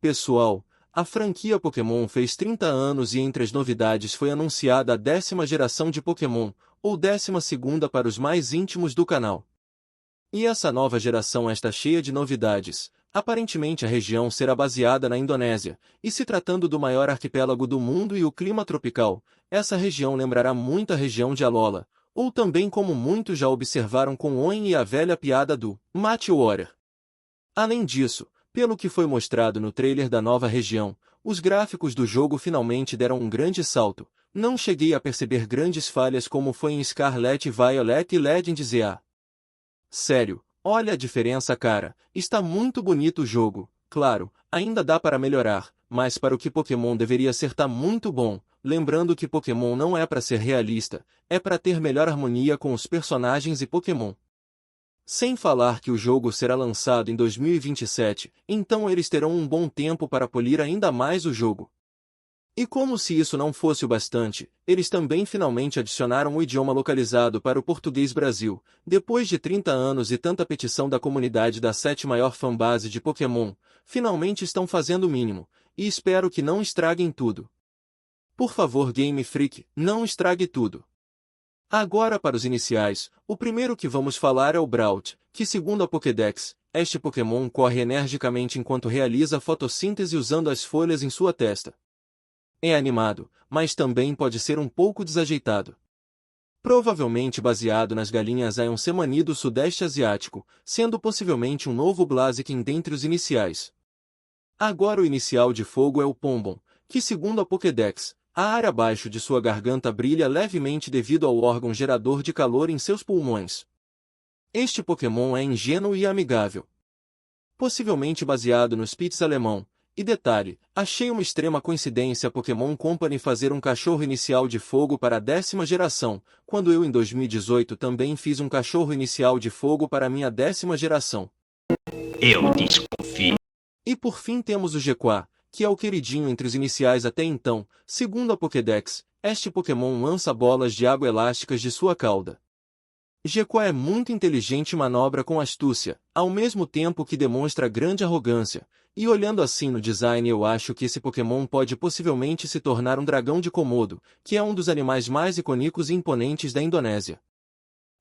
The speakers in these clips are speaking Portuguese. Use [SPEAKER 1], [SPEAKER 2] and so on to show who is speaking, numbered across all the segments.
[SPEAKER 1] Pessoal, a franquia Pokémon fez 30 anos e entre as novidades foi anunciada a 10ª geração de Pokémon, ou 12ª para os mais íntimos do canal. E essa nova geração está cheia de novidades. Aparentemente a região será baseada na Indonésia, e se tratando do maior arquipélago do mundo e o clima tropical, essa região lembrará muito a região de Alola, ou também como muitos já observaram com Oin e a velha piada do Mate Warrior. Além disso, pelo que foi mostrado no trailer da nova região, os gráficos do jogo finalmente deram um grande salto. Não cheguei a perceber grandes falhas como foi em Scarlet Violet e Legend ZA. Sério, olha a diferença, cara, está muito bonito o jogo. Claro, ainda dá para melhorar, mas para o que Pokémon deveria ser tá muito bom. Lembrando que Pokémon não é para ser realista, é para ter melhor harmonia com os personagens e Pokémon. Sem falar que o jogo será lançado em 2027, então eles terão um bom tempo para polir ainda mais o jogo. E como se isso não fosse o bastante, eles também finalmente adicionaram o idioma localizado para o português Brasil. Depois de 30 anos e tanta petição da comunidade da 7ª maior fanbase de Pokémon, finalmente estão fazendo o mínimo, e espero que não estraguem tudo. Por favor, Game Freak, não estrague tudo. Agora para os iniciais, o primeiro que vamos falar é o Brault, que segundo a Pokédex, este Pokémon corre energicamente enquanto realiza a fotossíntese usando as folhas em sua testa. É animado, mas também pode ser um pouco desajeitado. Provavelmente baseado nas galinhas Aion Semani do Sudeste Asiático, sendo possivelmente um novo Blaziken dentre os iniciais. Agora o inicial de fogo é o Pombon, que segundo a Pokédex, a área abaixo de sua garganta brilha levemente devido ao órgão gerador de calor em seus pulmões. Este Pokémon é ingênuo e amigável. Possivelmente baseado no Spitz alemão. E detalhe, achei uma extrema coincidência a Pokémon Company fazer um cachorro inicial de fogo para a 10ª geração, quando eu em 2018 também fiz um cachorro inicial de fogo para a minha 10ª geração.
[SPEAKER 2] Eu desconfio.
[SPEAKER 1] E por fim temos o Gequá, que é o queridinho entre os iniciais até então. Segundo a Pokédex, este Pokémon lança bolas de água elásticas de sua cauda. Gequá é muito inteligente e manobra com astúcia, ao mesmo tempo que demonstra grande arrogância, e olhando assim no design eu acho que esse Pokémon pode possivelmente se tornar um dragão de Komodo, que é um dos animais mais icônicos e imponentes da Indonésia.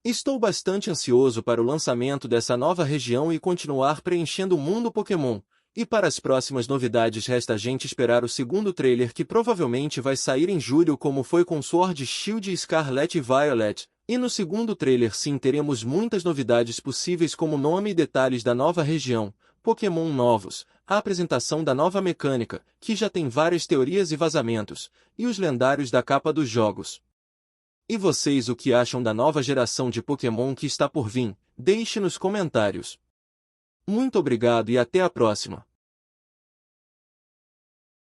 [SPEAKER 1] Estou bastante ansioso para o lançamento dessa nova região e continuar preenchendo o mundo Pokémon. E para as próximas novidades resta a gente esperar o segundo trailer que provavelmente vai sair em julho como foi com Sword Shield e Scarlet Violet. E no segundo trailer sim teremos muitas novidades possíveis como nome e detalhes da nova região, Pokémon novos, a apresentação da nova mecânica, que já tem várias teorias e vazamentos, e os lendários da capa dos jogos. E vocês o que acham da nova geração de Pokémon que está por vir? Deixe nos comentários. Muito obrigado e até a próxima.